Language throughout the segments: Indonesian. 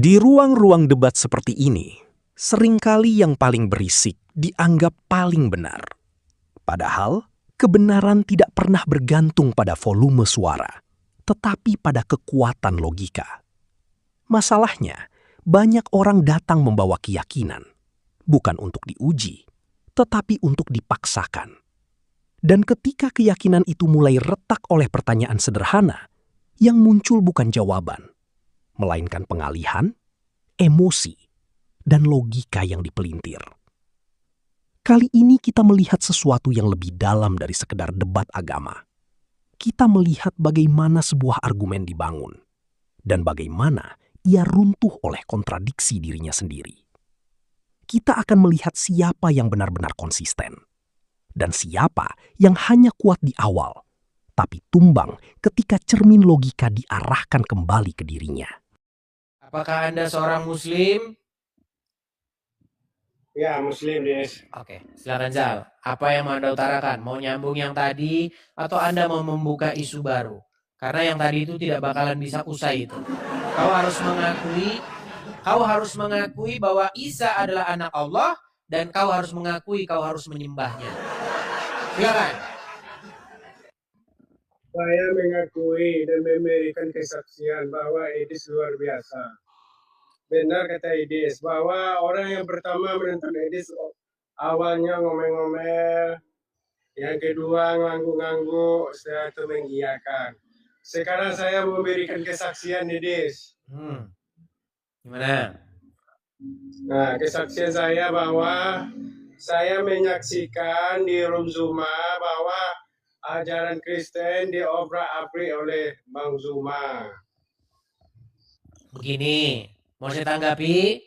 Di ruang-ruang debat seperti ini, seringkali yang paling berisik dianggap paling benar. Padahal, kebenaran tidak pernah bergantung pada volume suara, tetapi pada kekuatan logika. Masalahnya, banyak orang datang membawa keyakinan, bukan untuk diuji, tetapi untuk dipaksakan. Dan ketika keyakinan itu mulai retak oleh pertanyaan sederhana, yang muncul bukan jawaban, melainkan pengalihan, emosi, dan logika yang dipelintir. Kali ini kita melihat sesuatu yang lebih dalam dari sekedar debat agama. Kita melihat bagaimana sebuah argumen dibangun, dan bagaimana ia runtuh oleh kontradiksi dirinya sendiri. Kita akan melihat siapa yang benar-benar konsisten, dan siapa yang hanya kuat di awal, tapi tumbang ketika cermin logika diarahkan kembali ke dirinya. Apakah Anda seorang Muslim? Ya, Muslim, Des. Oke, silakan Zal. Apa yang mau Anda utarakan? Mau nyambung yang tadi atau Anda mau membuka isu baru? Karena yang tadi itu tidak bakalan bisa usai itu. Kau harus mengakui bahwa Isa adalah anak Allah dan kau harus mengakui kau harus menyembahnya. Silakan. Saya mengakui dan memberikan kesaksian bahwa Edis luar biasa. Benar kata Edis, bahwa orang yang pertama menonton Edis awalnya ngomel-ngomel, yang kedua ngangguk-ngangguk, setelah itu mengiyakan. Sekarang saya memberikan kesaksian Edis. Gimana? Nah, kesaksian saya bahwa saya menyaksikan di Room Zuma bahwa ajaran Kristen diobrak-abrik oleh Bang Zuma. Begini, mau saya tanggapi?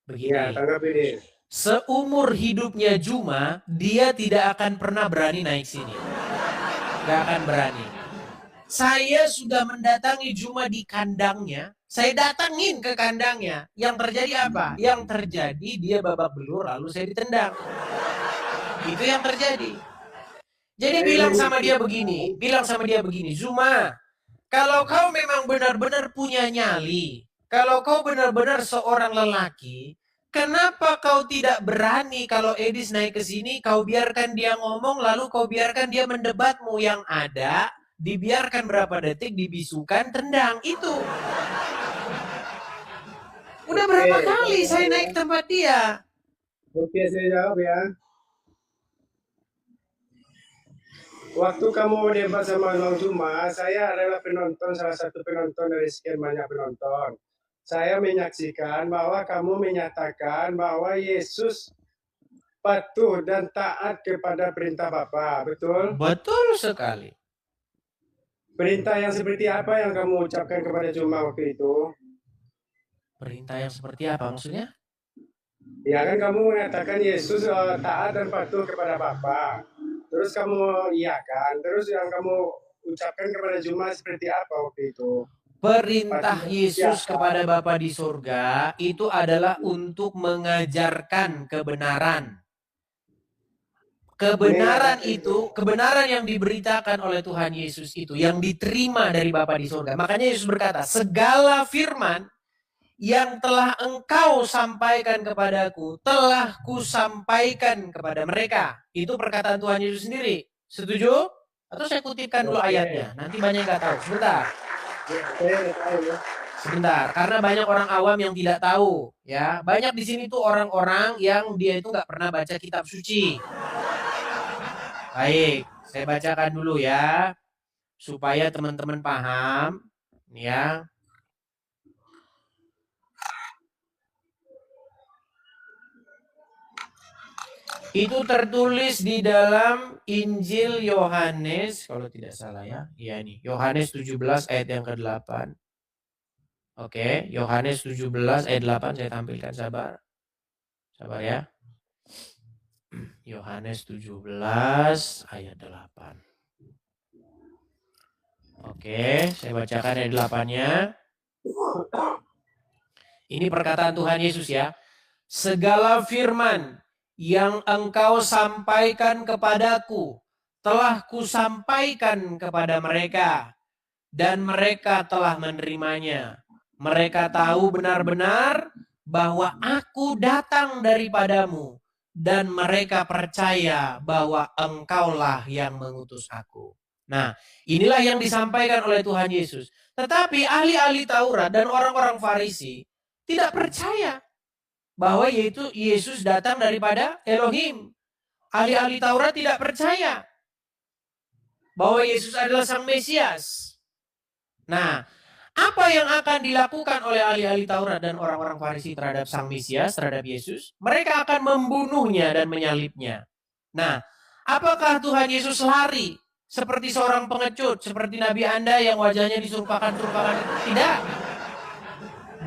Begini. Ya, tanggapi ini. Seumur hidupnya Juma, dia tidak akan pernah berani naik sini. Gak akan berani. Saya sudah mendatangi Juma di kandangnya. Saya datangin ke kandangnya. Yang terjadi apa? Yang terjadi dia babak belur lalu saya ditendang. Itu yang terjadi. Jadi bilang sama dia begini, Zuma, kalau kau memang benar-benar punya nyali, kalau kau benar-benar seorang lelaki, kenapa kau tidak berani kalau Edis naik ke sini, kau biarkan dia ngomong, lalu kau biarkan dia mendebatmu yang ada, dibiarkan berapa detik, dibisukan, tendang, itu. Udah berapa kali saya naik tempat dia. Oke, saya jawab ya. Waktu kamu debat sama Bang Zuma, saya adalah penonton, salah satu penonton dari sekian banyak penonton. Saya menyaksikan bahwa kamu menyatakan bahwa Yesus patuh dan taat kepada perintah Bapa, betul? Betul sekali. Perintah yang seperti apa yang kamu ucapkan kepada Zuma waktu itu? Perintah yang seperti apa maksudnya? Ya kan kamu mengatakan Yesus taat dan patuh kepada Bapa. Terus kamu iyakan. Terus yang kamu ucapkan kepada Zuma seperti apa waktu itu? Perintah Yesus kepada Bapa di surga itu adalah untuk mengajarkan kebenaran. Kebenaran yang diberitakan oleh Tuhan Yesus itu, yang diterima dari Bapa di surga. Makanya Yesus berkata, segala firman yang telah engkau sampaikan kepadaku, telah kusampaikan kepada mereka. Itu perkataan Tuhan Yesus sendiri. Setuju? Atau saya kutipkan dulu ayatnya. Nanti banyak yang nggak tahu. Sebentar, karena banyak orang awam yang tidak tahu, ya. Banyak di sini tuh orang-orang yang dia itu nggak pernah baca kitab suci. Baik, saya bacakan dulu ya, supaya teman-teman paham, ya. Itu tertulis di dalam Injil Yohanes, kalau tidak salah ya. Iya nih, Yohanes 17 ayat yang ke-8. Oke, Yohanes 17 ayat 8 saya tampilkan, sabar. Sabar ya. Yohanes 17 ayat 8. Oke, saya bacakan ayat 8-nya. Ini perkataan Tuhan Yesus ya. Segala firman yang engkau sampaikan kepadaku telah kusampaikan kepada mereka, dan mereka telah menerimanya. Mereka tahu benar-benar bahwa aku datang daripadamu, dan mereka percaya bahwa engkaulah yang mengutus aku. Nah, inilah yang disampaikan oleh Tuhan Yesus. Tetapi ahli-ahli Taurat dan orang-orang Farisi tidak percaya bahwa Yesus datang daripada Elohim. Ahli-ahli Taurat tidak percaya bahwa Yesus adalah Sang Mesias. Nah, apa yang akan dilakukan oleh ahli-ahli Taurat dan orang-orang Farisi terhadap Sang Mesias, terhadap Yesus? Mereka akan membunuhnya dan menyalibnya. Nah, apakah Tuhan Yesus lari seperti seorang pengecut, seperti Nabi Anda yang wajahnya diserupakan-serupakan? Tidak.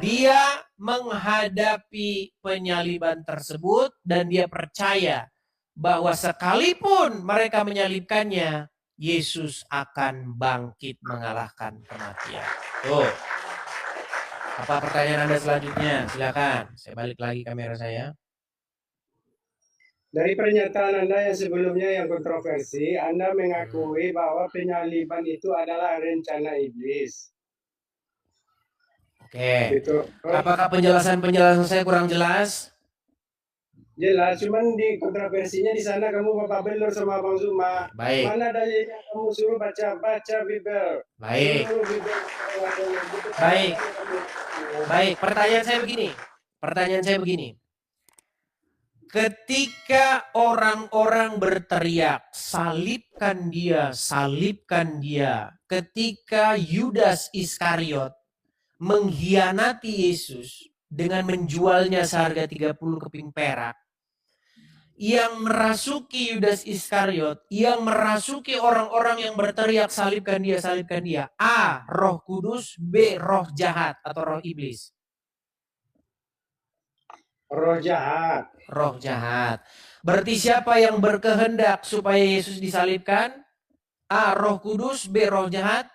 Dia menghadapi penyaliban tersebut dan dia percaya bahwa sekalipun mereka menyalibkannya, Yesus akan bangkit mengalahkan kematian. Tuh. Apa pertanyaan Anda selanjutnya? Silakan. Saya balik lagi kamera saya. Dari pernyataan Anda yang sebelumnya yang kontroversi, Anda mengakui bahwa penyaliban itu adalah rencana iblis. Oke. Gitu. Apakah penjelasan saya kurang jelas? Jelas, cuman di kontroversinya di sana kamu Bapak Belur sama Bang Zuma. Baik. Mana dalilnya kamu suruh baca Bible? Baik. Baik. Baik, pertanyaan saya begini. Ketika orang-orang berteriak, salibkan dia, salibkan dia. Ketika Yudas Iskariot mengkhianati Yesus dengan menjualnya seharga 30 keping perak, yang merasuki Yudas Iskariot, yang merasuki orang-orang yang berteriak salibkan dia, salibkan dia. A. Roh Kudus, B. Roh jahat atau roh iblis. Roh jahat. Roh jahat. Berarti siapa yang berkehendak supaya Yesus disalibkan? A. Roh Kudus, B. Roh jahat.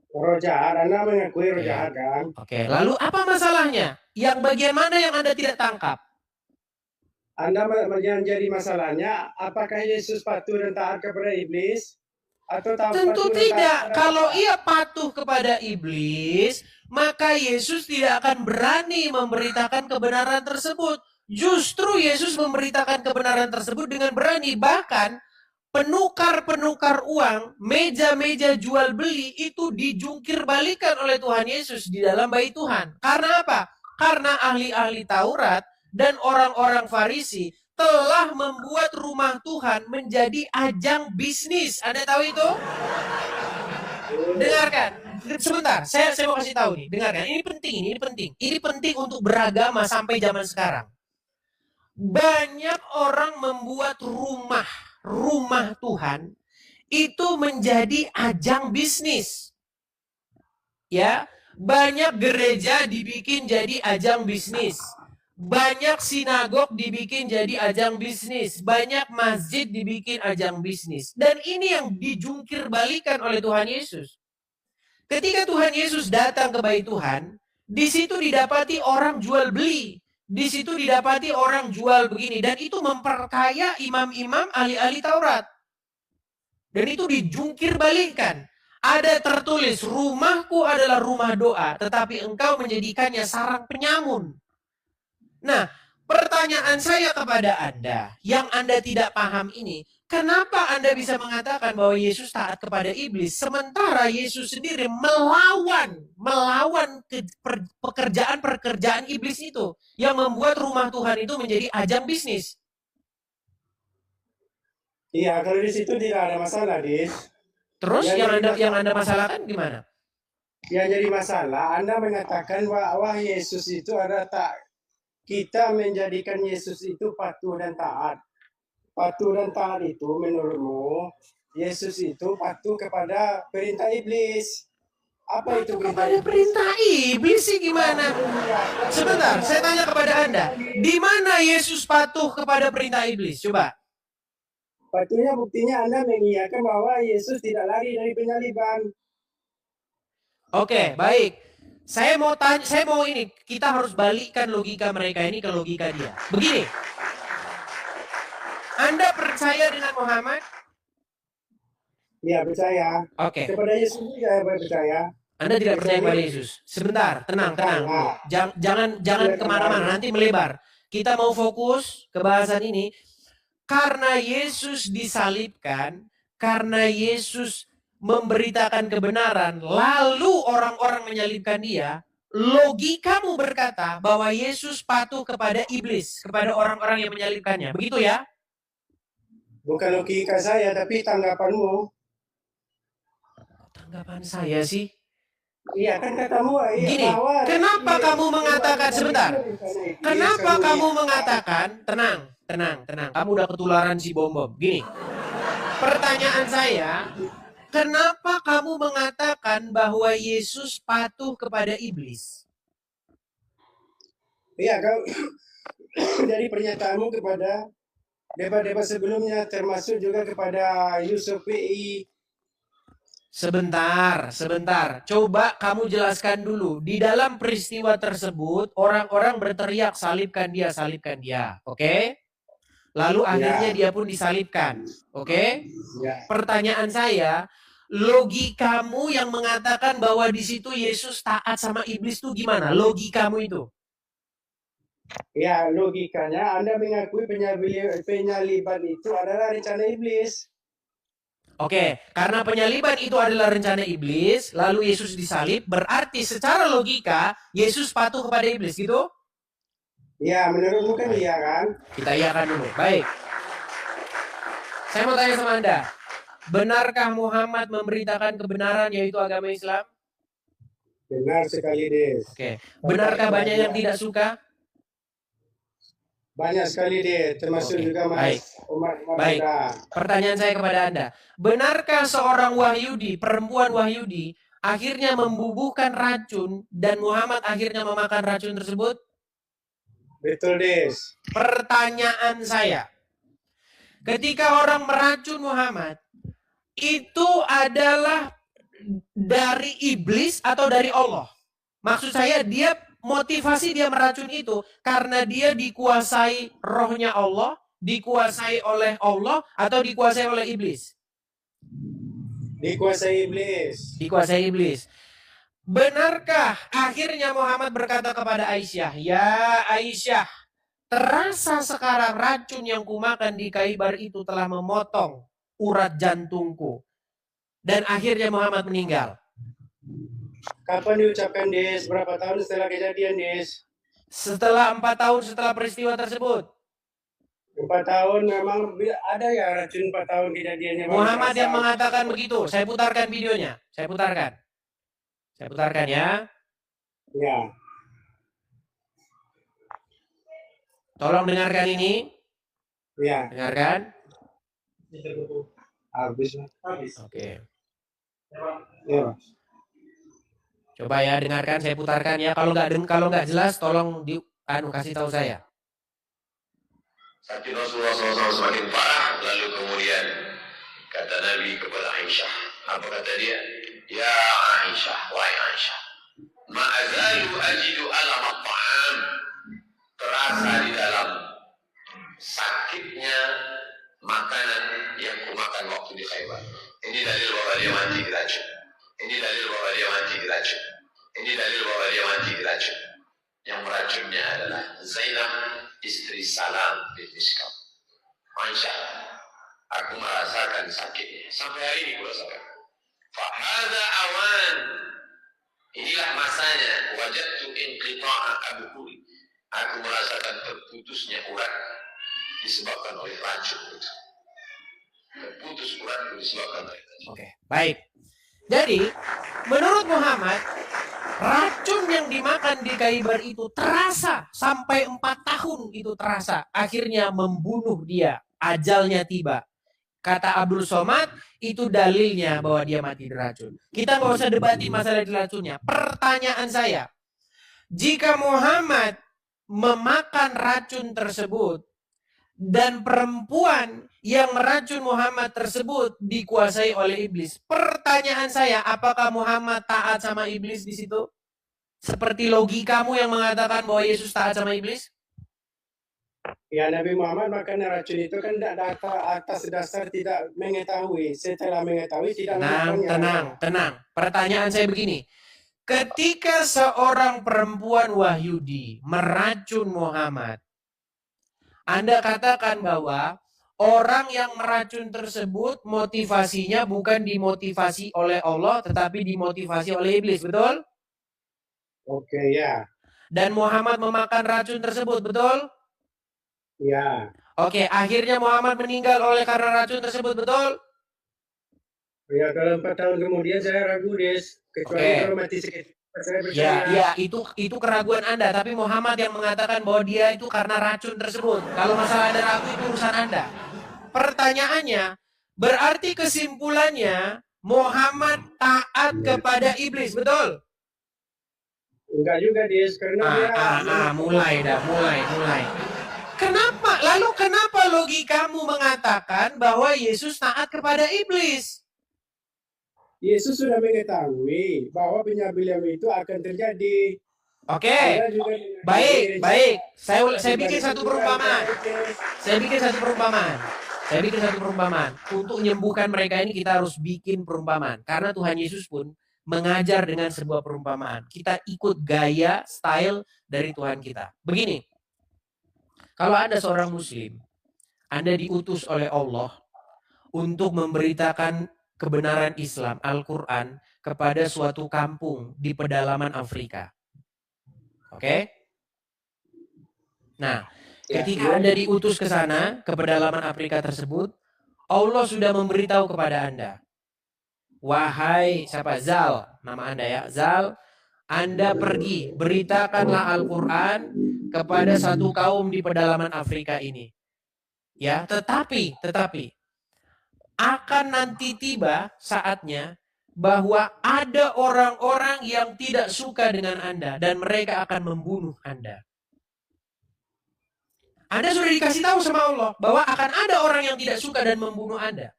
Roh jahat, Anda mengakui roh jahat kan? Oke, lalu apa masalahnya? Yang bagian mana yang Anda tidak tangkap? Anda menjadi masalahnya, apakah Yesus patuh dan taat kepada iblis? Atau tentu tidak. Kalau ia patuh kepada iblis, maka Yesus tidak akan berani memberitakan kebenaran tersebut. Justru Yesus memberitakan kebenaran tersebut dengan berani. Bahkan penukar-penukar uang, meja-meja jual beli itu dijungkir balikan oleh Tuhan Yesus di dalam bait Tuhan. Karena apa? Karena ahli-ahli Taurat dan orang-orang Farisi telah membuat rumah Tuhan menjadi ajang bisnis. Anda tahu itu? Dengarkan. Sebentar, saya mau kasih tahu nih. Dengarkan, ini penting. Ini penting untuk beragama sampai zaman sekarang. Banyak orang membuat rumah Tuhan itu menjadi ajang bisnis. Ya, banyak gereja dibikin jadi ajang bisnis. Banyak sinagog dibikin jadi ajang bisnis. Banyak masjid dibikin ajang bisnis. Dan ini yang dijungkir balikan oleh Tuhan Yesus. Ketika Tuhan Yesus datang ke bait Tuhan, di situ didapati orang jual beli. Di situ didapati orang jual begini. Dan itu memperkaya imam-imam ahli-ahli Taurat. Dan itu dijungkir balikan. Ada tertulis, rumahku adalah rumah doa, tetapi engkau menjadikannya sarang penyamun. Nah, pertanyaan saya kepada Anda, yang Anda tidak paham ini, kenapa Anda bisa mengatakan bahwa Yesus taat kepada iblis, sementara Yesus sendiri melawan pekerjaan-pekerjaan iblis itu, yang membuat rumah Tuhan itu menjadi ajang bisnis? Iya, kalau di situ tidak ada masalah, Dis. Terus yang Anda masalahkan gimana? Yang jadi masalah, Anda mengatakan bahwa Yesus itu ada tak. Kita menjadikan Yesus itu patuh dan taat. Patuh dan taat itu menurutmu, Yesus itu patuh kepada perintah iblis. Apa itu perintah iblis sih gimana? Sebentar, saya tanya kepada Anda. Di mana Yesus patuh kepada perintah iblis? Coba. Patuhnya buktinya Anda mengiyakan bahwa Yesus tidak lari dari penyaliban. Oke, baik. Saya mau ini, kita harus balikkan logika mereka ini ke logika dia. Begini. Anda percaya dengan Muhammad? Iya, percaya. Oke. Kepada Yesus juga percaya. Anda tidak percaya kepada Misalnya, Yesus. Sebentar, tenang, tenang. nah, Jangan kemana-mana, nanti melebar. Kita mau fokus ke bahasan ini. Karena Yesus disalibkan, karena Yesus memberitakan kebenaran, lalu orang-orang menyalibkan dia, logikamu berkata bahwa Yesus patuh kepada iblis, kepada orang-orang yang menyalibkannya. Begitu ya? bukan logika saya, tapi tanggapanmu. Tanggapan saya sih, Iya kan katamu, iya, gini, bahwa kenapa kamu mengatakan, sebentar, kenapa Yesus kamu mengatakan, tenang, kamu udah ketularan si bom-bom. Gini, pertanyaan saya, kenapa kamu mengatakan bahwa Yesus patuh kepada iblis? Iya, kau dari pernyataanmu kepada debat-debat sebelumnya, termasuk juga kepada Yusuf PI. Sebentar. Coba kamu jelaskan dulu. Di dalam peristiwa tersebut, orang-orang berteriak, salibkan dia, salibkan dia. Oke? Lalu akhirnya dia pun disalibkan. Oke? Ya, Pertanyaan saya, logikamu yang mengatakan bahwa di situ Yesus taat sama iblis itu gimana? Logikamu itu. ya, logikanya Anda mengakui penyaliban itu adalah rencana iblis. Oke, karena penyaliban itu adalah rencana iblis, lalu Yesus disalib, berarti secara logika Yesus patuh kepada iblis, gitu? Ya, menurutmu kan iya kan? Kita iyakan dulu. Baik. Saya mau tanya sama Anda. Benarkah Muhammad memberitakan kebenaran yaitu agama Islam? Benar sekali, Des. Oke. Benarkah banyak yang tidak suka? Banyak sekali, Des. Termasuk Oke, juga baik. umat Baik. Buddha. Pertanyaan saya kepada Anda. Benarkah seorang Wahyudi, perempuan Wahyudi, akhirnya membubuhkan racun dan Muhammad akhirnya memakan racun tersebut? Betul, Des. Pertanyaan saya. Ketika orang meracun Muhammad, itu adalah dari iblis atau dari Allah? Maksud saya, motivasi dia meracun itu karena dia dikuasai rohnya Allah, dikuasai oleh Allah, atau dikuasai oleh iblis? Dikuasai iblis. Dikuasai iblis. Benarkah akhirnya Muhammad berkata kepada Aisyah, "Ya Aisyah, terasa sekarang racun yang kumakan di Khaybar itu telah memotong urat jantungku." Dan akhirnya Muhammad meninggal. Kapan diucapkan, Des? Berapa tahun setelah kejadian, Des? Setelah 4 tahun setelah peristiwa tersebut. 4 tahun memang ada ya racun 4 tahun kejadiannya. Muhammad yang mengatakan begitu. Saya putarkan videonya. Saya putarkan ya. Ya. Tolong dengarkan ini. Ya. Dengarkan. Habis. Oke. Ya. Coba ya dengarkan, saya putarkan ya. Kalau nggak jelas, tolong kasih tahu saya. Sakit Rasulullah SAW semakin parah, lalu kemudian kata Nabi kepada Aisyah, apa kata dia? Ya Aisyah, wahai Aisyah, ma'azalu ajidu alam at-ta'am, terasa di dalam sakitnya makanan yang kumakan waktu di Khaybar. Ini dalil bahwa dia mati diracun. Ini dalil bahwa dia mati diracun. Ini dalil bahwa dia mati diracun. Yang meracunnya adalah Zainab, istri Salam bin Miskam. Aisyah, aku merasakan sakitnya. Sampai hari ini aku rasakan. Fahada awan. Inilah masanya. Wajadtu inqita'a abkuri. Aku merasakan terputusnya urat disebabkan oleh racun itu. Terputus urat disebabkan oleh racun. Oke, baik. Jadi, menurut Muhammad, racun yang dimakan di Khaybar itu terasa sampai 4 tahun itu terasa. Akhirnya membunuh dia. Ajalnya tiba. Kata Abdul Somad, itu dalilnya bahwa dia mati diracun. Kita nggak usah debatin masalah diracunnya. Pertanyaan saya, jika Muhammad memakan racun tersebut dan perempuan yang meracun Muhammad tersebut dikuasai oleh iblis, pertanyaan saya, apakah Muhammad taat sama iblis di situ? Seperti logikamu yang mengatakan bahwa Yesus taat sama iblis? Ya, Nabi Muhammad makan racun itu kan atas dasar tidak mengetahui. Setelah mengetahui tidak memakannya. Tenang. Pertanyaan saya begini. Ketika seorang perempuan Wahyudi meracun Muhammad, Anda katakan bahwa orang yang meracun tersebut motivasinya bukan dimotivasi oleh Allah, tetapi dimotivasi oleh iblis, betul? Oke, ya. Dan Muhammad memakan racun tersebut, betul? Ya. Oke, akhirnya Muhammad meninggal oleh karena racun tersebut, betul? Ya, kalau 4 tahun kemudian saya ragu, Des. Kecuali Oke. kalau mati seketika saya Ya, percaya. ya, itu keraguan Anda, tapi Muhammad yang mengatakan bahwa dia itu karena racun tersebut. Kalau masalah Anda ragu itu urusan Anda. Pertanyaannya, berarti kesimpulannya Muhammad taat kepada iblis, betul? Enggak juga, Des. Karena dia Mulai. Kenapa logikamu mengatakan bahwa Yesus taat kepada iblis? Yesus sudah mengetahui bahwa penyabilan itu akan terjadi. Oke, Anda juga baik. Saya bikin satu perumpamaan. Saya bikin satu perumpamaan. Untuk menyembuhkan mereka ini kita harus bikin perumpamaan. Karena Tuhan Yesus pun mengajar dengan sebuah perumpamaan. Kita ikut gaya, style dari Tuhan kita. Begini, kalau Anda seorang muslim, Anda diutus oleh Allah untuk memberitakan kebenaran Islam, Al-Quran, kepada suatu kampung di pedalaman Afrika. Oke? Nah, ketika Anda diutus ke sana, ke pedalaman Afrika tersebut, Allah sudah memberitahu kepada Anda. Wahai siapa? Zal, nama Anda ya. Zal, Anda pergi, beritakanlah Al-Quran kepada satu kaum di pedalaman Afrika ini. Ya, tetapi akan nanti tiba saatnya bahwa ada orang-orang yang tidak suka dengan Anda dan mereka akan membunuh Anda. Anda sudah dikasih tahu sama Allah bahwa akan ada orang yang tidak suka dan membunuh Anda.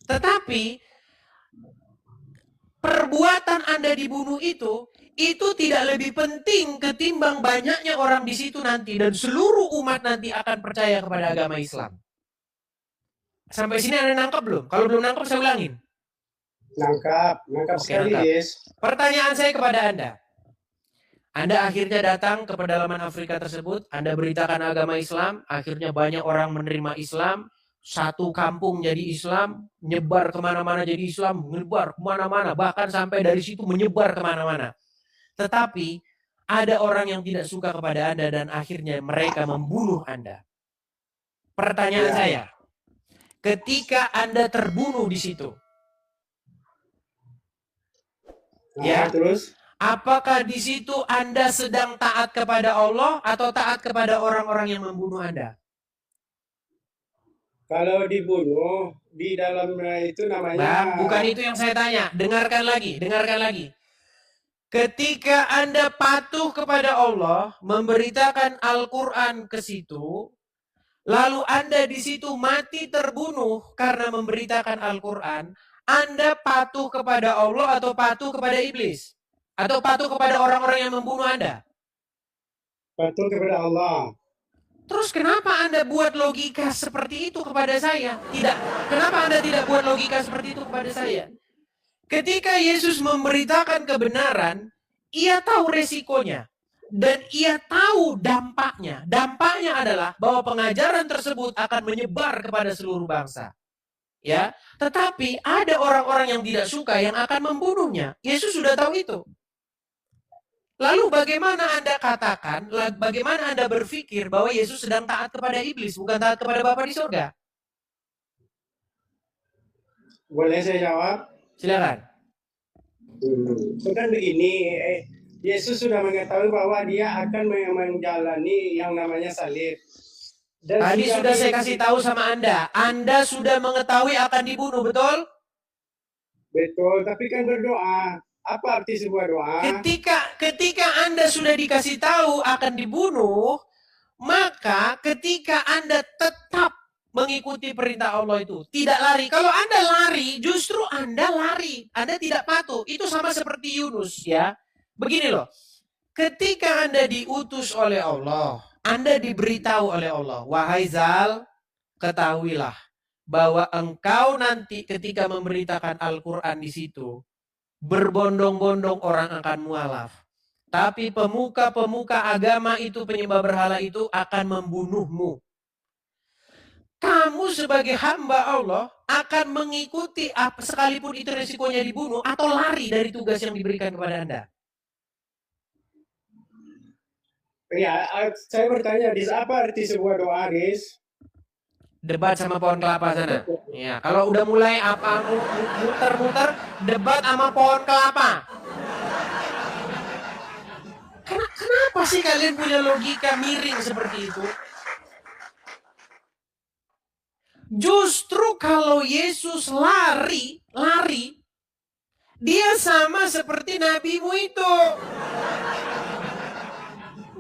Tetapi perbuatan Anda dibunuh itu tidak lebih penting ketimbang banyaknya orang di situ nanti dan seluruh umat nanti akan percaya kepada agama Islam. Sampai sini Anda nangkap belum? Kalau belum nangkap saya ulangin. Nangkap sekali, Des. Pertanyaan saya kepada Anda. Anda akhirnya datang ke pedalaman Afrika tersebut, Anda beritakan agama Islam, akhirnya banyak orang menerima Islam, satu kampung jadi Islam, nyebar kemana-mana jadi Islam, menyebar kemana-mana, bahkan sampai dari situ menyebar kemana-mana. Tetapi ada orang yang tidak suka kepada Anda dan akhirnya mereka membunuh Anda. Pertanyaan saya, ketika Anda terbunuh di situ, terus? Apakah di situ Anda sedang taat kepada Allah atau taat kepada orang-orang yang membunuh Anda? Kalau dibunuh di dalam itu namanya. Bukan itu yang saya tanya. Dengarkan lagi. Ketika Anda patuh kepada Allah, memberitakan Al-Quran ke situ, lalu Anda di situ mati terbunuh karena memberitakan Al-Quran, Anda patuh kepada Allah atau patuh kepada iblis? Atau patuh kepada orang-orang yang membunuh Anda? Patuh kepada Allah. Terus kenapa Anda buat logika seperti itu kepada saya? Tidak. Kenapa Anda tidak buat logika seperti itu kepada saya? Ketika Yesus memberitakan kebenaran, ia tahu resikonya. Dan ia tahu dampaknya. Dampaknya adalah bahwa pengajaran tersebut akan menyebar kepada seluruh bangsa. Ya, tetapi ada orang-orang yang tidak suka yang akan membunuhnya. Yesus sudah tahu itu. Lalu bagaimana Anda katakan, bagaimana Anda berpikir bahwa Yesus sedang taat kepada iblis, bukan taat kepada Bapa di surga? Boleh saya jawab? Silakan. Bukan begini, Yesus sudah mengetahui bahwa dia akan menjalani yang namanya salib. Dan tadi sudah saya kasih tahu sama Anda sudah mengetahui akan dibunuh, betul? Betul, tapi kan berdoa. Apa arti sebuah doa? Ketika Anda sudah dikasih tahu akan dibunuh, maka ketika Anda tetap mengikuti perintah Allah itu, tidak lari. Kalau Anda lari, justru Anda lari. Anda tidak patuh. Itu sama seperti Yunus, ya. Begini loh. Ketika Anda diutus oleh Allah, Anda diberitahu oleh Allah, wahai Zal, ketahuilah bahwa engkau nanti ketika memberitakan Al-Quran di situ, berbondong-bondong orang akan mualaf. Tapi pemuka-pemuka agama itu, penyembah berhala itu akan membunuhmu. Kamu sebagai hamba Allah akan mengikuti sekalipun itu resikonya dibunuh atau lari dari tugas yang diberikan kepada Anda. Ya, saya bertanya, apa arti sebuah doa, guys? Debat sama pohon kelapa sana. Ya, kalau udah mulai muter-muter, debat sama pohon kelapa. Kenapa sih kalian punya logika miring seperti itu? Justru kalau Yesus lari, dia sama seperti nabimu itu.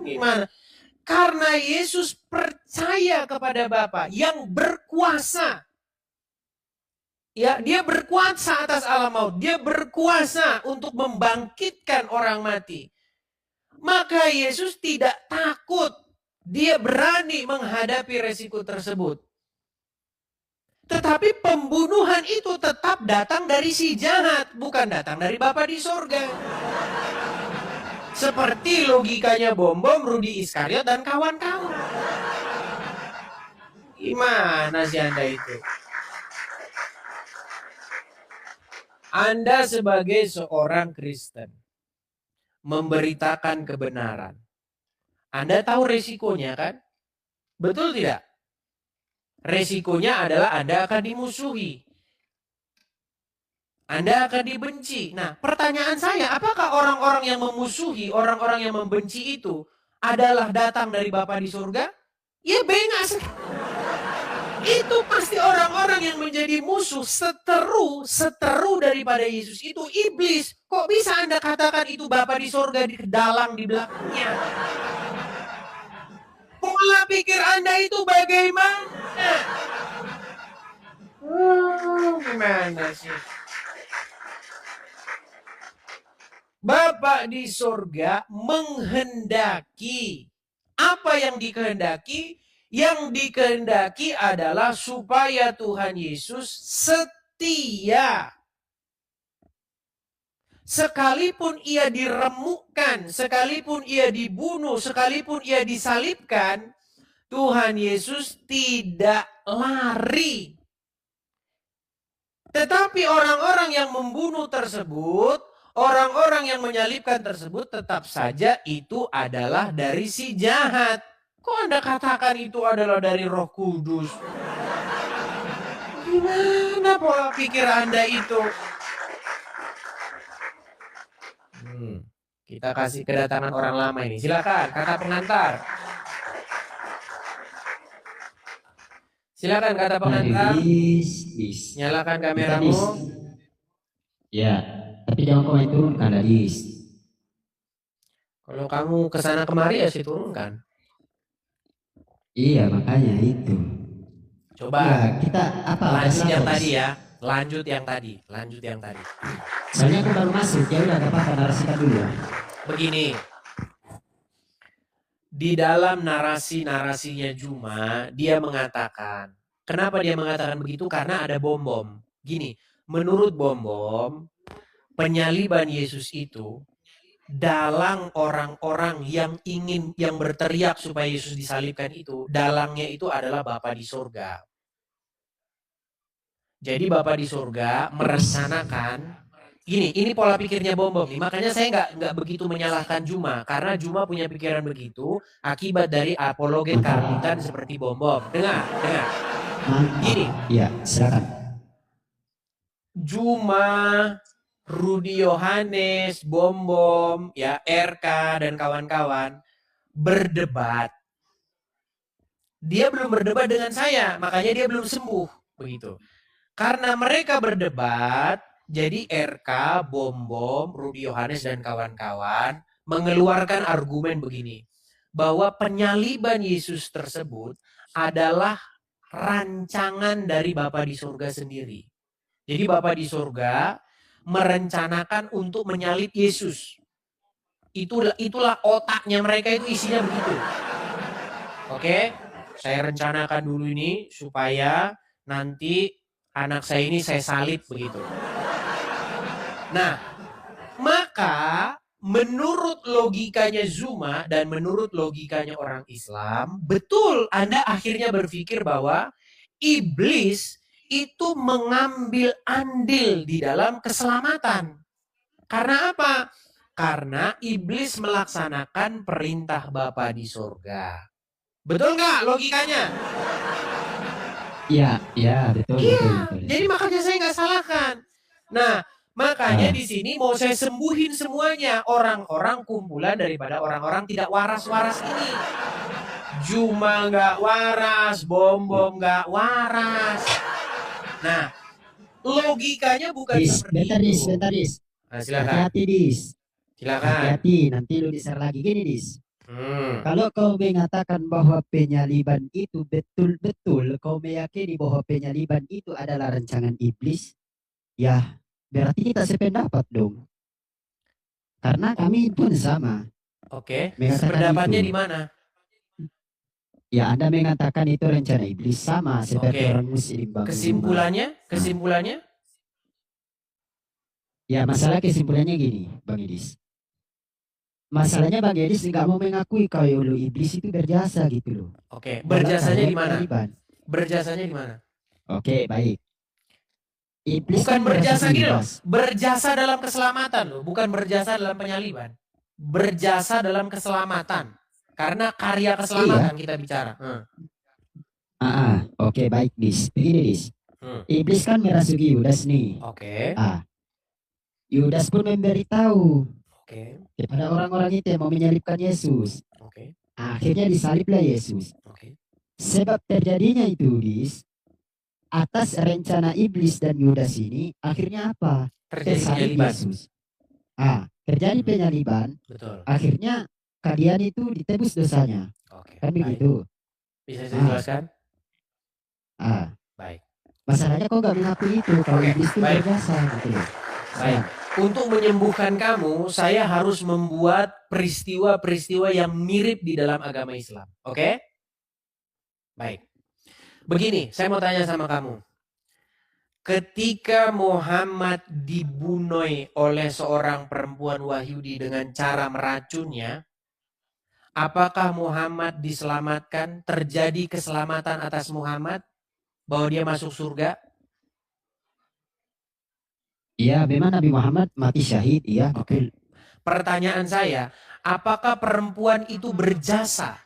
Gimana? Karena Yesus percaya kepada Bapa yang berkuasa. Ya, dia berkuasa atas alam maut. Dia berkuasa untuk membangkitkan orang mati. Maka Yesus tidak takut. Dia berani menghadapi resiko tersebut. Tetapi pembunuhan itu tetap datang dari si jahat, bukan datang dari Bapa di sorga. Seperti logikanya Bom-Bom, Rudi Iskariot, dan kawan-kawan. Gimana sih Anda itu? Anda sebagai seorang Kristen memberitakan kebenaran. Anda tahu resikonya kan? Betul tidak? Resikonya adalah Anda akan dimusuhi. Anda akan dibenci. Nah, pertanyaan saya, apakah orang-orang yang memusuhi, orang-orang yang membenci itu adalah datang dari Bapa di surga? Ya bengak. Itu pasti orang-orang yang menjadi musuh, seteru daripada Yesus itu iblis. Kok bisa Anda katakan itu Bapa di surga dalang di belakangnya? Pola pikir Anda itu bagaimana? Gimana sih? Bapa di surga menghendaki. Apa yang dikehendaki? Yang dikehendaki adalah supaya Tuhan Yesus setia. Sekalipun ia diremukkan, sekalipun ia dibunuh, sekalipun ia disalibkan, Tuhan Yesus tidak lari. Tetapi orang-orang yang membunuh tersebut, orang-orang yang menyalibkan tersebut, tetap saja itu adalah dari si jahat. Kok Anda katakan itu adalah dari Roh Kudus? Gimana pola pikir Anda itu? Kita kasih kedatangan orang lama ini. Silakan, kakak pengantar. Silakan kata pengantar. Nyalakan kameramu. Ya, tapi jangan kau turunkan dari. Kalau kamu kesana kemari ya saya turunkan. Iya, makanya itu. Coba ya, kita apa? Lanjut yang tadi ya. Lanjut yang tadi. Soalnya aku baru masuk, ya udah gak apa-apa, narasikan dulu ya. Begini. Di dalam narasinya Juma, dia mengatakan, kenapa dia mengatakan begitu? Karena ada Bom-Bom. Gini, menurut Bom-Bom, penyaliban Yesus itu dalang orang-orang yang berteriak supaya Yesus disalibkan itu, dalangnya itu adalah Bapa di surga. Jadi Bapa di surga merencanakan ini pola pikirnya Bom-Bom nih. Makanya saya nggak begitu menyalahkan Juma, karena Juma punya pikiran begitu akibat dari apologet karabutan seperti Bom-Bom. Dengar. Gini. Iya, silakan. Juma, Rudi Yohanes, Bom-Bom, ya RK dan kawan-kawan berdebat. Dia belum berdebat dengan saya, makanya dia belum sembuh, begitu. Karena mereka berdebat, jadi RK, Bom-Bom, Rudi Yohanes dan kawan-kawan mengeluarkan argumen begini, bahwa penyaliban Yesus tersebut adalah rancangan dari Bapa di surga sendiri. Jadi Bapa di surga merencanakan untuk menyalib Yesus. Itulah otaknya mereka, itu isinya begitu. Oke, saya rencanakan dulu ini supaya nanti anak saya ini saya salib begitu. Nah, Maka menurut logikanya Zuma dan menurut logikanya orang Islam, betul Anda akhirnya berpikir bahwa iblis itu mengambil andil di dalam keselamatan. Karena apa? Karena iblis melaksanakan perintah Bapa di surga. Betul nggak logikanya? Iya, iya, betul, Iya, betul, betul. jadi makanya saya nggak salahkan. Nah, makanya di sini mau saya sembuhin semuanya orang-orang kumpulan daripada orang-orang tidak waras-waras ini. Juma nggak waras, bom-bom nggak waras. Nah, logikanya bukan Dis, seperti bentar itu. Dis, bentar Dis. Nah, silakan. Hati-hati Dis. Silakan. Hati-hati, nanti lu diser lagi gini Dis. Hmm. Kalau kau mengatakan bahwa penyaliban itu betul-betul kau meyakini bahwa penyaliban itu adalah rancangan iblis, ya berarti kita sependapat dong. Karena kami pun sama. Oke, Mengatakan pendapatnya itu. di mana? Ya Anda mengatakan itu rencana iblis sama seperti Oke. orang muslim Bang. Kesimpulannya? Ya masalah kesimpulannya gini Bang Idis. Masalahnya Bang Idis nggak mau mengakui kalau iblis itu berjasa gitu loh. Oke, berjasanya Dalam di mana? kewajiban. Berjasanya di mana? Oke, baik. Iblis Bukan kan berjasa merasa gitu loh. bebas. Berjasa dalam keselamatan loh, bukan berjasa dalam penyaliban. Berjasa dalam keselamatan. Karena karya keselamatan kita bicara. Oke, baik Dis. Begini Dis. Iblis kan merasuki Yudas nih. Oke. Yudas pun memberitahu Oke. kepada orang-orang itu yang mau menyalibkan Yesus. Oke. Akhirnya disaliblah Yesus. Oke. Sebab terjadinya itu Dis, atas rencana iblis dan Yudas ini akhirnya apa? Terjadi Tersalib penyaliban. Yesus. Terjadi penyaliban. Betul. Akhirnya kalian itu ditebus dosanya. Oke. Kan baik. begitu. Bisa saya jelaskan? Baik. Masalahnya kok nggak mengakui itu kalau Oke, iblis itu baik. berjasa gitu loh. Baik. Untuk menyembuhkan kamu, saya harus membuat peristiwa-peristiwa yang mirip di dalam agama Islam. Oke? Baik. Begini, saya mau tanya sama kamu. Ketika Muhammad dibunuh oleh seorang perempuan Wahyudi dengan cara meracunnya, apakah Muhammad diselamatkan? Terjadi keselamatan atas Muhammad? Bahwa dia masuk surga? Iya, memang Nabi Muhammad mati syahid, iya. Oke. Pertanyaan saya, apakah perempuan itu berjasa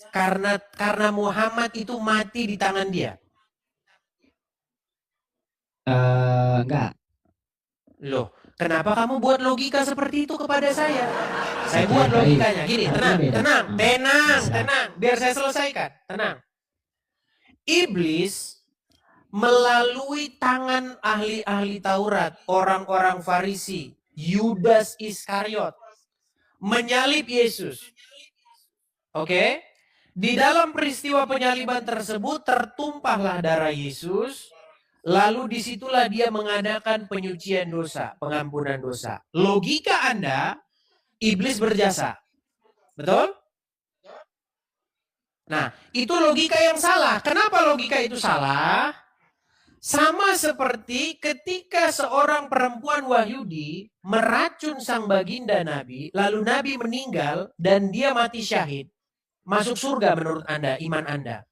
karena Muhammad itu mati di tangan dia? Enggak. Loh, kenapa kamu buat logika seperti itu kepada saya? Saya buat logikanya. Gini, tenang. Biar saya selesaikan. Tenang. Iblis melalui tangan ahli-ahli Taurat, orang-orang Farisi, Yudas Iskariot, menyalib Yesus. Oke? Di dalam peristiwa penyaliban tersebut tertumpahlah darah Yesus. Lalu disitulah dia mengadakan penyucian dosa, pengampunan dosa. Logika Anda, iblis berjasa. Betul? Nah, itu logika yang salah. Kenapa logika itu salah? Sama seperti ketika seorang perempuan Wahyudi meracun sang baginda Nabi, lalu Nabi meninggal dan dia mati syahid. Masuk surga menurut Anda, iman Anda.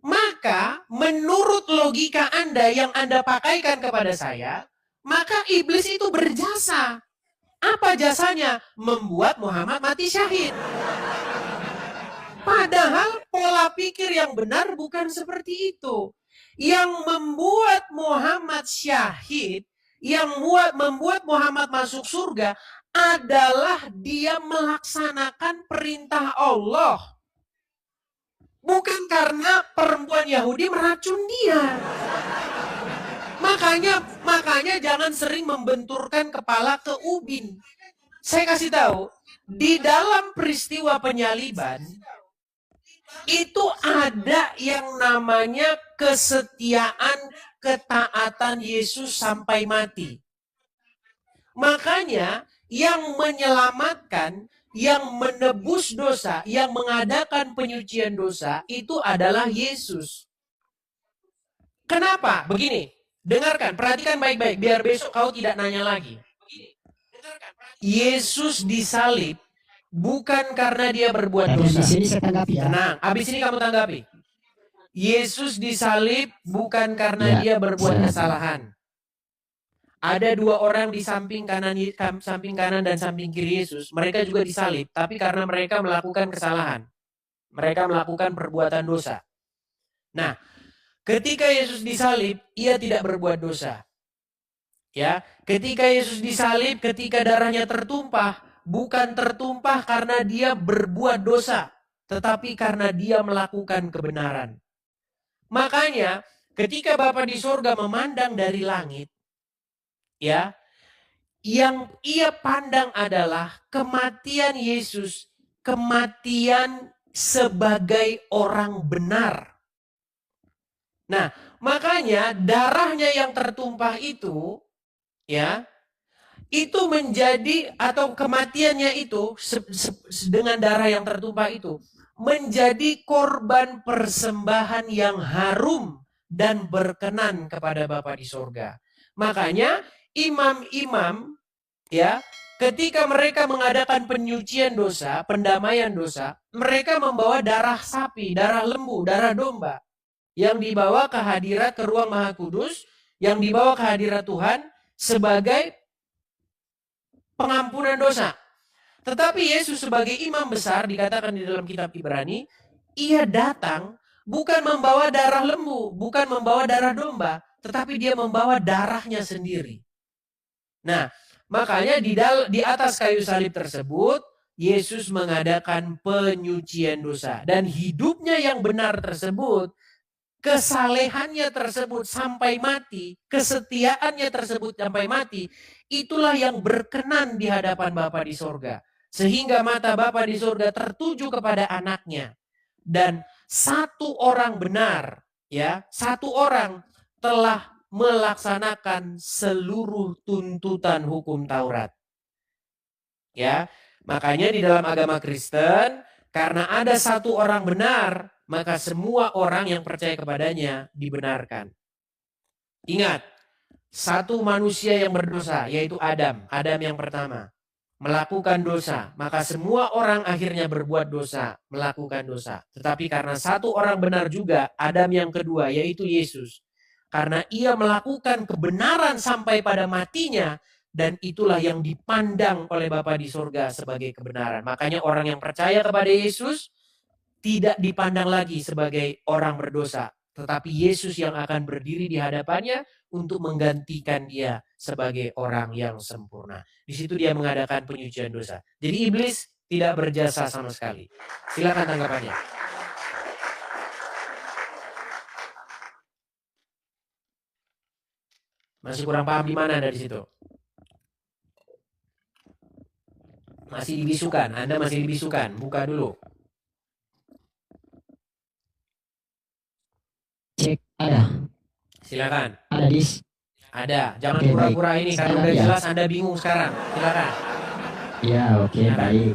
Maka menurut logika Anda yang Anda pakaikan kepada saya, maka iblis itu berjasa. Apa jasanya? Membuat Muhammad mati syahid. Padahal pola pikir yang benar bukan seperti itu. Yang membuat Muhammad syahid, yang membuat Muhammad masuk surga adalah dia melaksanakan perintah Allah. Bukan karena perempuan Yahudi meracun dia. Makanya jangan sering membenturkan kepala ke ubin. Saya kasih tahu, di dalam peristiwa penyaliban itu ada yang namanya kesetiaan, ketaatan Yesus sampai mati. Makanya yang menyelamatkan, yang menebus dosa, yang mengadakan penyucian dosa itu adalah Yesus. Kenapa? Begini, dengarkan, perhatikan baik-baik biar besok kau tidak nanya lagi. Yesus disalib bukan karena dia berbuat Dan di dosa. sini saya tanggapi ya. Tenang, habis ini kamu tanggapi. Yesus disalib bukan karena Ya, dia berbuat saya- kesalahan. Ada dua orang di samping kanan dan samping kiri Yesus. Mereka juga disalib, tapi karena mereka melakukan kesalahan. Mereka melakukan perbuatan dosa. Nah, ketika Yesus disalib, ia tidak berbuat dosa. Ya, ketika Yesus disalib, ketika darahnya tertumpah, bukan tertumpah karena dia berbuat dosa, tetapi karena dia melakukan kebenaran. Makanya, ketika Bapa di sorga memandang dari langit, ya, yang ia pandang adalah kematian Yesus, kematian sebagai orang benar. Nah, makanya darahnya yang tertumpah itu, ya, itu menjadi, atau kematiannya itu dengan darah yang tertumpah itu menjadi korban persembahan yang harum dan berkenan kepada Bapa di sorga. Makanya imam-imam, ya, ketika mereka mengadakan penyucian dosa, pendamaian dosa, mereka membawa darah sapi, darah lembu, darah domba yang dibawa ke hadirat, ke ruang Maha Kudus, yang dibawa ke hadirat Tuhan sebagai pengampunan dosa. Tetapi Yesus sebagai imam besar, dikatakan di dalam kitab Ibrani, ia datang bukan membawa darah lembu, bukan membawa darah domba, tetapi dia membawa darahnya sendiri. Nah, makanya di atas kayu salib tersebut, Yesus mengadakan penyucian dosa. Dan hidupnya yang benar tersebut, kesalehannya tersebut sampai mati, kesetiaannya tersebut sampai mati, itulah yang berkenan di hadapan Bapa di sorga. Sehingga mata Bapa di sorga tertuju kepada anaknya. Dan satu orang benar, ya, satu orang telah melaksanakan seluruh tuntutan hukum Taurat. Ya, makanya di dalam agama Kristen, karena ada satu orang benar, maka semua orang yang percaya kepadanya dibenarkan. Ingat, satu manusia yang berdosa, yaitu Adam yang pertama, melakukan dosa, maka semua orang akhirnya berbuat dosa, melakukan dosa. Tetapi karena satu orang benar juga, Adam yang kedua, yaitu Yesus, karena ia melakukan kebenaran sampai pada matinya, dan itulah yang dipandang oleh Bapa di sorga sebagai kebenaran. Makanya orang yang percaya kepada Yesus tidak dipandang lagi sebagai orang berdosa, tetapi Yesus yang akan berdiri di hadapannya untuk menggantikan dia sebagai orang yang sempurna. Di situ dia mengadakan penyucian dosa. Jadi iblis tidak berjasa sama sekali. Silakan tanggapannya. Masih kurang paham di mana dari situ? Masih dibisukan, Anda masih dibisukan. Buka dulu. Cek, ada. Silakan. Ada, Dis. Ada. Jangan Oke, pura-pura baik. ini. Kalau Sekarang udah ya. jelas Anda bingung sekarang. Silakan. Ya, oke, baik.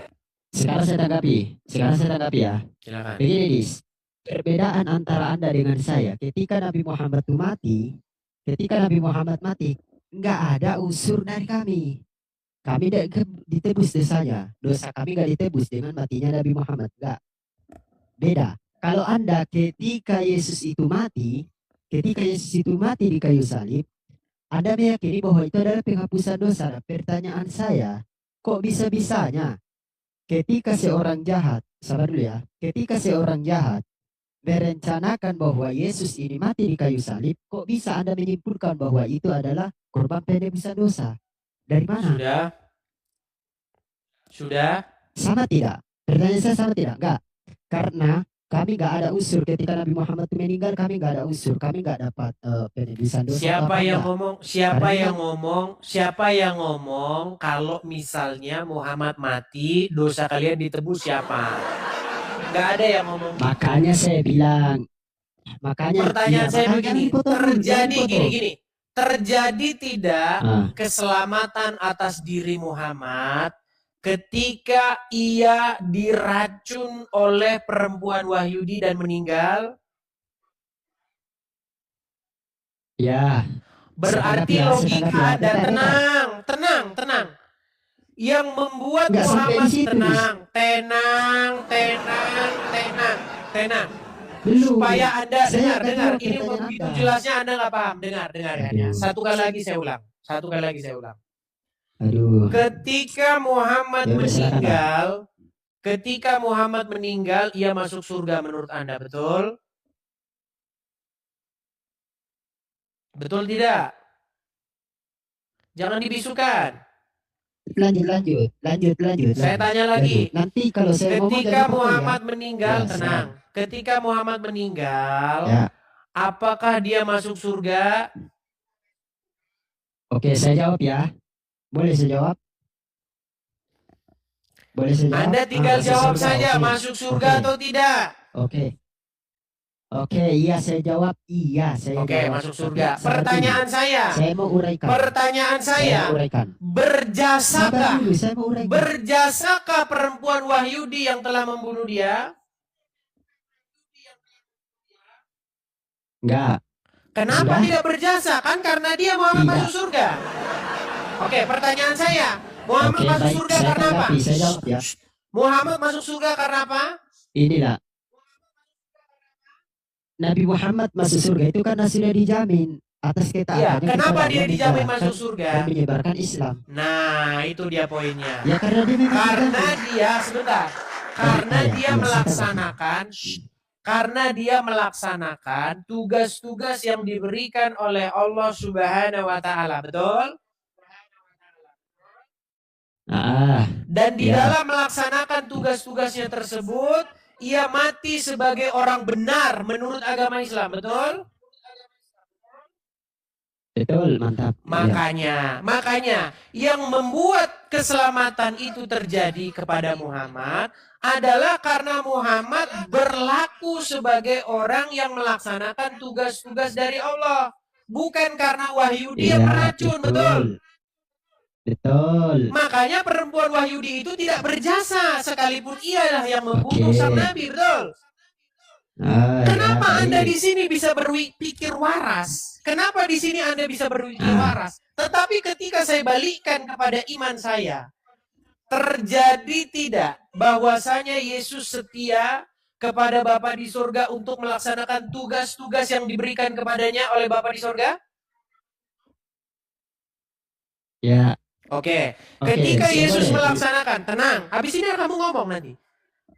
Sekarang saya tanggapi ya. Silakan. Begini, Dis. Perbedaan antara Anda dengan saya, ketika Nabi Muhammad mati, nggak ada unsur dari kami. Kami tidak ditebus dosanya. Dosa kami nggak ditebus dengan matinya Nabi Muhammad. Nggak. Beda. Kalau Anda ketika Yesus itu mati di kayu salib, Anda meyakini bahwa itu adalah penghapusan dosa. Pertanyaan saya, kok bisa-bisanya ketika seorang jahat, sabar dulu ya, ketika seorang jahat merencanakan bahwa Yesus ini mati di kayu salib, kok bisa Anda menyimpulkan bahwa itu adalah korban penebusan dosa? Dari mana? Sudah? Sama tidak? Pertanyaan saya sama tidak? Enggak. Karena kami nggak ada unsur ketika Nabi Muhammad itu meninggal, kami nggak ada unsur, kami nggak dapat penebusan dosa. Siapa yang ngomong kalau misalnya Muhammad mati, dosa kalian ditebus siapa? Nggak ada yang ngomong. Makanya saya bilang, pertanyaan saya begini, terjadi tidak keselamatan atas diri Muhammad ketika ia diracun oleh perempuan Wahyudi dan meninggal? Ya. Berarti logika dan tenang. yang membuat Nggak sampai Muhammad di situ. tenang. Belum. Supaya Anda Saya dengar. akan jawab Ini pertanyaan begitu Anda. jelasnya Anda nggak paham. Dengar ya. Aduh. Satu kali lagi saya ulang. Aduh. Ketika Muhammad Ya, silakan, meninggal, ia masuk surga menurut Anda, betul? Betul tidak? Jangan dibisukan. Lanjut. Saya tanya lagi. Nanti kalau saya ngomong Ketika jangan potong Muhammad ya. meninggal, Ya, tenang. Ketika Muhammad meninggal, Ya. apakah dia masuk surga? Oke, saya jawab ya. Boleh saya jawab? Anda tinggal Masuk jawab surga, saja, oke. masuk surga Oke. atau tidak? Oke, iya saya jawab. Iya, saya Oke, jawab. masuk surga. Tapi sabar Pertanyaan dulu. saya. Saya mau uraikan. Pertanyaan Saya saya. mau uraikan. Berjasakah? Sabar dulu, saya mau uraikan. Berjasakah perempuan Wahyudi yang telah membunuh dia? Enggak. Kenapa Sudah. tidak berjasa? Kan karena dia Muhammad Tidak. masuk surga. Oke, pertanyaan saya. Muhammad Oke, masuk baik. surga Saya karena apa? tanggapi, saya jawab ya. Muhammad masuk surga karena apa? Inilah. Nabi Muhammad masuk surga itu karena sudah dijamin atas Iya, ketaatannya kenapa kepada dia Allah dijamin menjalankan masuk surga? dan menyebarkan Islam. Nah, itu dia poinnya. Ya karena dia memang Karena dijamin. dia sebentar. Karena Iya, dia iya, melaksanakan tugas-tugas yang diberikan oleh Allah Subhanahu wa taala, betul? Dan di Ya. dalam melaksanakan tugas-tugasnya tersebut, ia mati sebagai orang benar menurut agama Islam, betul? Betul, mantap. Makanya yang membuat keselamatan itu terjadi kepada Muhammad adalah karena Muhammad berlaku sebagai orang yang melaksanakan tugas-tugas dari Allah, bukan karena Wahyudi yang meracun, betul? Betul. Makanya perempuan Wahyudi itu tidak berjasa sekalipun ialah yang membunuh sang Nabi, betul? Kenapa Anda di sini bisa berpikir waras? Kenapa di sini Anda bisa berpikir waras? Tetapi ketika saya balikkan kepada iman saya, terjadi tidak bahwasanya Yesus setia kepada Bapa di surga untuk melaksanakan tugas-tugas yang diberikan kepadanya oleh Bapa di surga? Ya. Oke. Ketika Yesus melaksanakan, tenang, habis ini kamu ngomong nanti.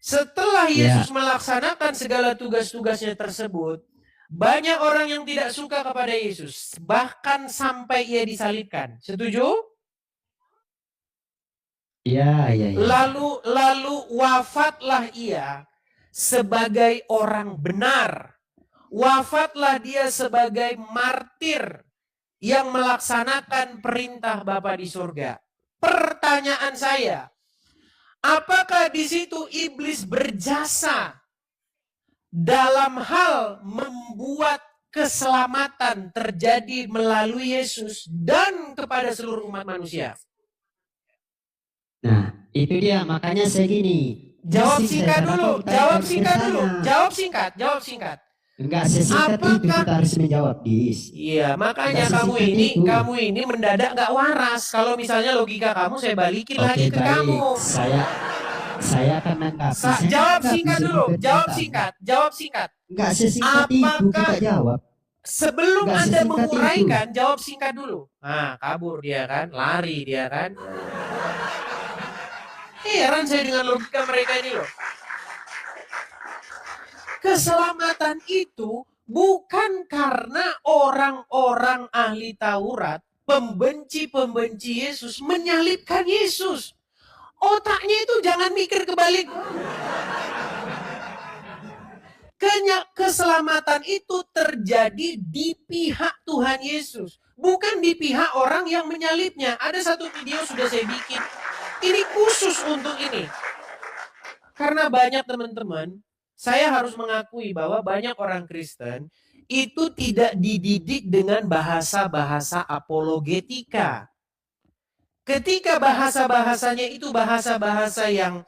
Setelah Yesus melaksanakan segala tugas-tugasnya tersebut, banyak orang yang tidak suka kepada Yesus, bahkan sampai ia disalibkan. Setuju? Iya. Lalu wafatlah ia sebagai orang benar. Wafatlah dia sebagai martir yang melaksanakan perintah Bapa di surga. Pertanyaan saya, apakah di situ iblis berjasa dalam hal membuat keselamatan terjadi melalui Yesus dan kepada seluruh umat manusia? Nah, itu dia, makanya saya gini. Jawab singkat dulu. Jawab singkat. Enggak sesingkat itu kita harus menjawab, Dis. Iya, makanya kamu ini mendadak nggak waras. Kalau misalnya logika kamu saya balikin lagi ke kamu. Saya akan menanggapi. Jawab singkat. Enggak sesingkat itu kita jawab. Sebelum Anda menguraikan, jawab singkat dulu. Nah, kabur dia kan, lari dia kan. Heran saya dengan logika mereka ini loh. Keselamatan itu bukan karena orang-orang ahli Taurat, pembenci-pembenci Yesus, menyalibkan Yesus. Otaknya itu jangan mikir kebalik. Keselamatan itu terjadi di pihak Tuhan Yesus, bukan di pihak orang yang menyalibnya. Ada satu video sudah saya bikin. Ini khusus untuk ini. Karena banyak teman-teman, saya harus mengakui bahwa banyak orang Kristen itu tidak dididik dengan bahasa-bahasa apologetika. Ketika bahasa-bahasanya itu bahasa-bahasa yang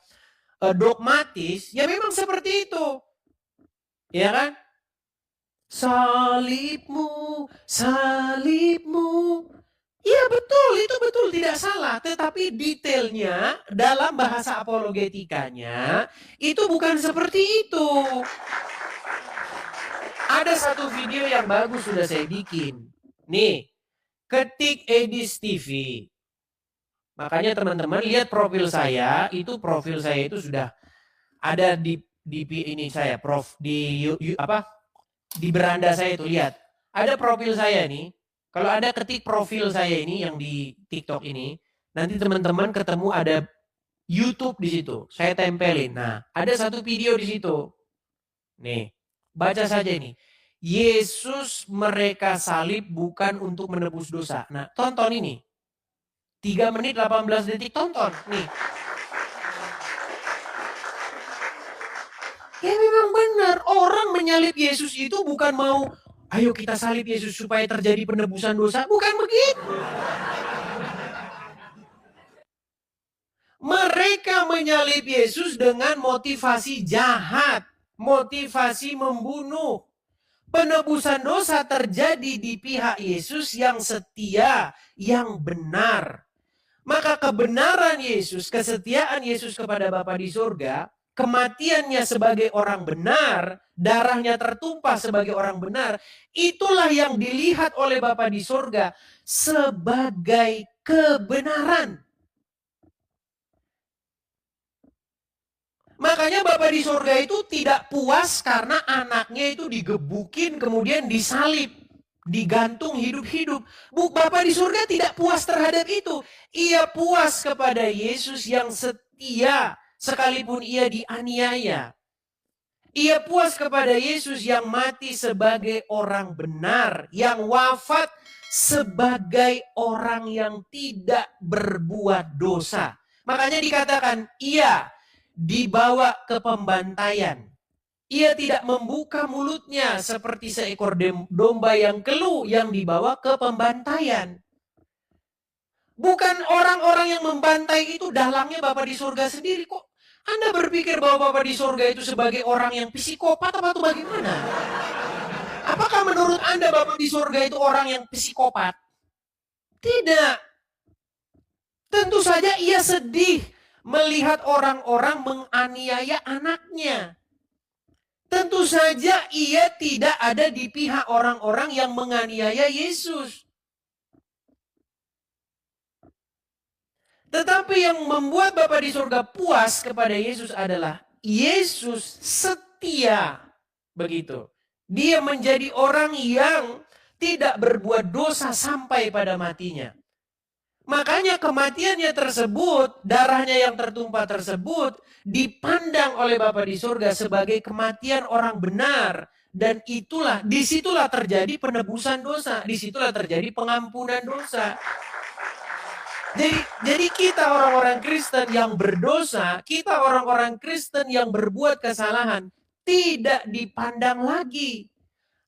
dogmatis, ya memang seperti itu. Ya kan? Salibmu. Ya betul, itu betul, tidak salah. Tetapi detailnya dalam bahasa apologetikanya itu bukan seperti itu. Ada satu video yang bagus sudah saya bikin. Nih, ketik Edis TV. Makanya teman-teman lihat profil saya itu sudah ada di ini saya, prof di di beranda saya itu, lihat. Ada profil saya nih. Kalau ada ketik profil saya ini yang di TikTok ini, nanti teman-teman ketemu ada YouTube di situ. Saya tempelin. Nah, ada satu video di situ. Nih, baca saja ini. Yesus mereka salib bukan untuk menebus dosa. Nah, tonton ini. 3 menit 18 detik, tonton. Nih. Ya memang benar, orang menyalib Yesus itu bukan mau, ayo kita salib Yesus supaya terjadi penebusan dosa. Bukan begitu. Mereka menyalib Yesus dengan motivasi jahat, motivasi membunuh. Penebusan dosa terjadi di pihak Yesus yang setia, yang benar. Maka kebenaran Yesus, kesetiaan Yesus kepada Bapa di surga, kematiannya sebagai orang benar, darahnya tertumpah sebagai orang benar, itulah yang dilihat oleh Bapa di surga sebagai kebenaran. Makanya Bapa di surga itu tidak puas karena anaknya itu digebukin kemudian disalib, digantung hidup-hidup. Bapa di surga tidak puas terhadap itu. Ia puas kepada Yesus yang setia sekalipun ia dianiaya. Ia puas kepada Yesus yang mati sebagai orang benar, yang wafat sebagai orang yang tidak berbuat dosa. Makanya dikatakan ia dibawa ke pembantaian. Ia tidak membuka mulutnya seperti seekor domba yang kelu yang dibawa ke pembantaian. Bukan orang-orang yang membantai itu dalangnya Bapa di surga sendiri kok. Anda berpikir bahwa Bapa di surga itu sebagai orang yang psikopat atau bagaimana? Apakah menurut Anda Bapa di surga itu orang yang psikopat? Tidak. Tentu saja ia sedih melihat orang-orang menganiaya anaknya. Tentu saja ia tidak ada di pihak orang-orang yang menganiaya Yesus. Tetapi yang membuat Bapa di surga puas kepada Yesus adalah Yesus setia. Begitu. Dia menjadi orang yang tidak berbuat dosa sampai pada matinya. Makanya kematiannya tersebut, darahnya yang tertumpah tersebut, dipandang oleh Bapa di surga sebagai kematian orang benar. Dan disitulah terjadi penebusan dosa. Disitulah terjadi pengampunan dosa. Jadi kita orang-orang Kristen yang berdosa, kita orang-orang Kristen yang berbuat kesalahan, tidak dipandang lagi.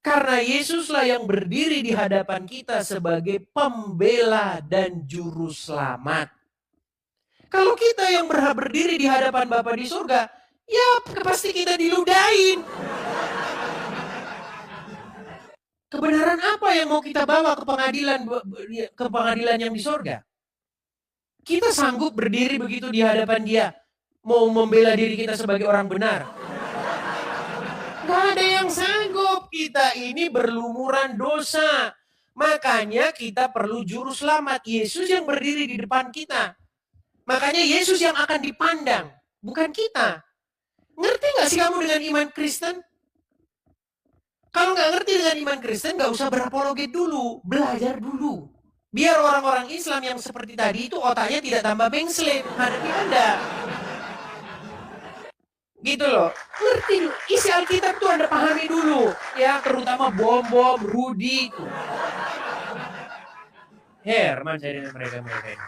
Karena Yesuslah yang berdiri di hadapan kita sebagai pembela dan juru selamat. Kalau kita yang berdiri di hadapan Bapa di surga, ya pasti kita diludahin. Kebenaran apa yang mau kita bawa ke pengadilan yang di surga? Kita sanggup berdiri begitu di hadapan Dia, mau membela diri kita sebagai orang benar? Gak ada yang sanggup. Kita ini berlumuran dosa. Makanya kita perlu juru selamat. Yesus yang berdiri di depan kita. Makanya Yesus yang akan dipandang. Bukan kita. Ngerti gak sih kamu dengan iman Kristen? Kalau gak ngerti dengan iman Kristen, gak usah berapologet dulu. Belajar dulu. Biar orang-orang Islam yang seperti tadi itu otaknya tidak tambah bengslet. Hadapi Anda. Gitu loh, ngerti dulu. Isi Alkitab tuh Anda pahami dulu. Ya, terutama bom-bom, Rudi. Herman saya dengan mereka-mereka ini.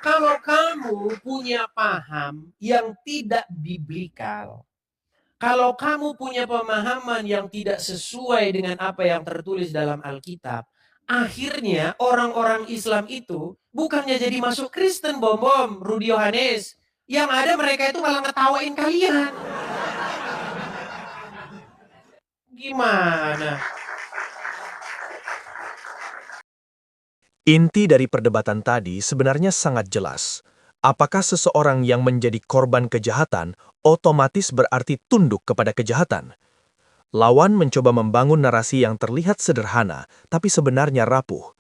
Kalau kamu punya paham yang tidak biblikal, kalau kamu punya pemahaman yang tidak sesuai dengan apa yang tertulis dalam Alkitab, akhirnya orang-orang Islam itu bukannya jadi masuk Kristen, bom-bom, Rudi Yohanes. Yang ada mereka itu malah ngetawain kalian. Gimana? Inti dari perdebatan tadi sebenarnya sangat jelas. Apakah seseorang yang menjadi korban kejahatan otomatis berarti tunduk kepada kejahatan? Lawan mencoba membangun narasi yang terlihat sederhana, tapi sebenarnya rapuh.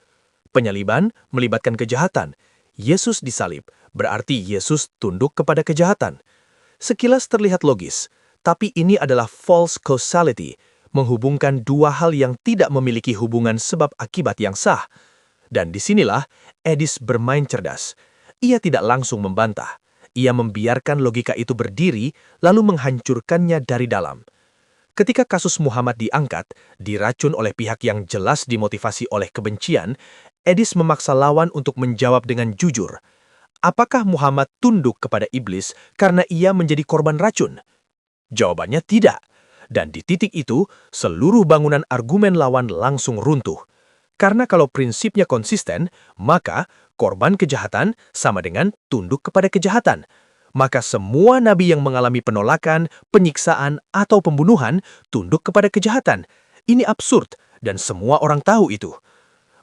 Penyaliban melibatkan kejahatan. Yesus disalib, berarti Yesus tunduk kepada kejahatan. Sekilas terlihat logis, tapi ini adalah false causality, menghubungkan dua hal yang tidak memiliki hubungan sebab akibat yang sah. Dan disinilah Edis bermain cerdas. Ia tidak langsung membantah. Ia membiarkan logika itu berdiri, lalu menghancurkannya dari dalam. Ketika kasus Muhammad diangkat, diracun oleh pihak yang jelas dimotivasi oleh kebencian, Edis memaksa lawan untuk menjawab dengan jujur. Apakah Muhammad tunduk kepada iblis karena ia menjadi korban racun? Jawabannya tidak. Dan di titik itu, seluruh bangunan argumen lawan langsung runtuh. Karena kalau prinsipnya konsisten, maka korban kejahatan sama dengan tunduk kepada kejahatan. Maka semua nabi yang mengalami penolakan, penyiksaan, atau pembunuhan tunduk kepada kejahatan. Ini absurd, dan semua orang tahu itu.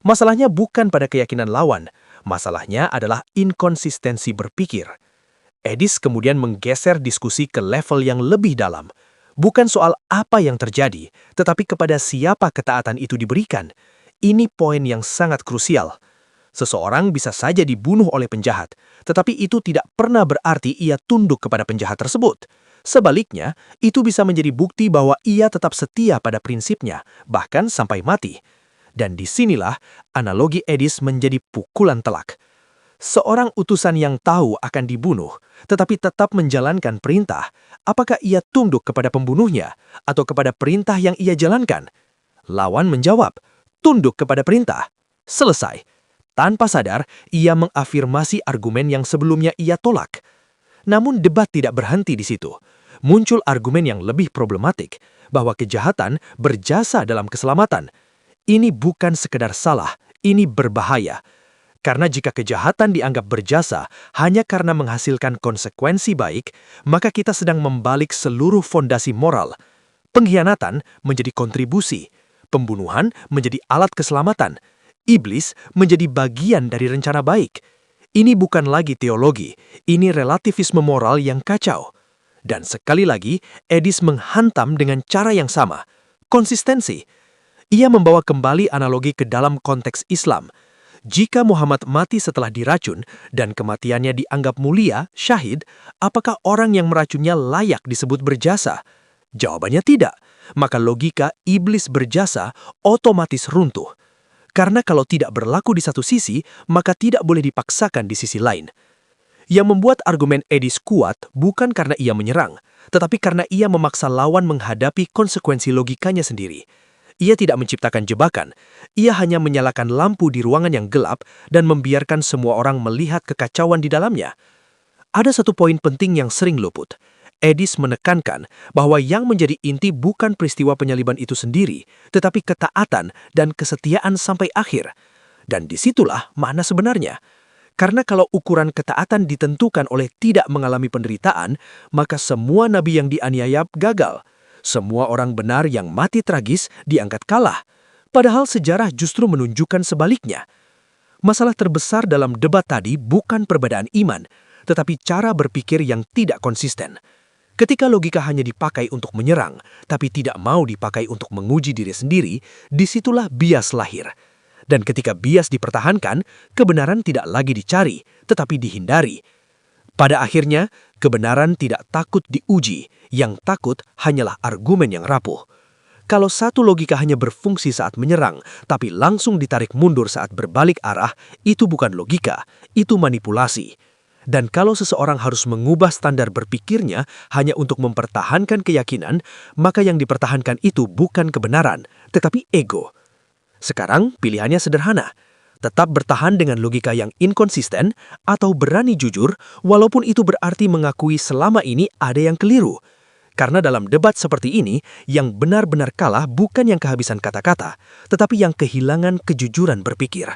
Masalahnya bukan pada keyakinan lawan, masalahnya adalah inkonsistensi berpikir. Edis kemudian menggeser diskusi ke level yang lebih dalam. Bukan soal apa yang terjadi, tetapi kepada siapa ketaatan itu diberikan. Ini poin yang sangat krusial. Seseorang bisa saja dibunuh oleh penjahat, tetapi itu tidak pernah berarti ia tunduk kepada penjahat tersebut. Sebaliknya, itu bisa menjadi bukti bahwa ia tetap setia pada prinsipnya, bahkan sampai mati. Dan disinilah analogi Edis menjadi pukulan telak. Seorang utusan yang tahu akan dibunuh, tetapi tetap menjalankan perintah, apakah ia tunduk kepada pembunuhnya atau kepada perintah yang ia jalankan? Lawan menjawab, tunduk kepada perintah. Selesai. Tanpa sadar, ia mengafirmasi argumen yang sebelumnya ia tolak. Namun debat tidak berhenti di situ. Muncul argumen yang lebih problematik, bahwa kejahatan berjasa dalam keselamatan. Ini bukan sekedar salah, ini berbahaya. Karena jika kejahatan dianggap berjasa hanya karena menghasilkan konsekuensi baik, maka kita sedang membalik seluruh fondasi moral. Pengkhianatan menjadi kontribusi. Pembunuhan menjadi alat keselamatan. Iblis menjadi bagian dari rencana baik. Ini bukan lagi teologi, ini relativisme moral yang kacau. Dan sekali lagi, Edis menghantam dengan cara yang sama. Konsistensi. Ia membawa kembali analogi ke dalam konteks Islam. Jika Muhammad mati setelah diracun dan kematiannya dianggap mulia, syahid, apakah orang yang meracunnya layak disebut berjasa? Jawabannya tidak. Maka logika iblis berjasa otomatis runtuh. Karena kalau tidak berlaku di satu sisi, maka tidak boleh dipaksakan di sisi lain. Yang membuat argumen Edis kuat bukan karena ia menyerang, tetapi karena ia memaksa lawan menghadapi konsekuensi logikanya sendiri. Ia tidak menciptakan jebakan, ia hanya menyalakan lampu di ruangan yang gelap dan membiarkan semua orang melihat kekacauan di dalamnya. Ada satu poin penting yang sering luput. Edis menekankan bahwa yang menjadi inti bukan peristiwa penyaliban itu sendiri, tetapi ketaatan dan kesetiaan sampai akhir. Dan disitulah makna sebenarnya. Karena kalau ukuran ketaatan ditentukan oleh tidak mengalami penderitaan, maka semua nabi yang dianiaya gagal. Semua orang benar yang mati tragis diangkat kalah. Padahal sejarah justru menunjukkan sebaliknya. Masalah terbesar dalam debat tadi bukan perbedaan iman, tetapi cara berpikir yang tidak konsisten. Ketika logika hanya dipakai untuk menyerang, tapi tidak mau dipakai untuk menguji diri sendiri, disitulah bias lahir. Dan ketika bias dipertahankan, kebenaran tidak lagi dicari, tetapi dihindari. Pada akhirnya, kebenaran tidak takut diuji, yang takut hanyalah argumen yang rapuh. Kalau satu logika hanya berfungsi saat menyerang, tapi langsung ditarik mundur saat berbalik arah, itu bukan logika, itu manipulasi. Dan kalau seseorang harus mengubah standar berpikirnya hanya untuk mempertahankan keyakinan, maka yang dipertahankan itu bukan kebenaran, tetapi ego. Sekarang pilihannya sederhana. Tetap bertahan dengan logika yang inkonsisten atau berani jujur walaupun itu berarti mengakui selama ini ada yang keliru. Karena dalam debat seperti ini, yang benar-benar kalah bukan yang kehabisan kata-kata, tetapi yang kehilangan kejujuran berpikir.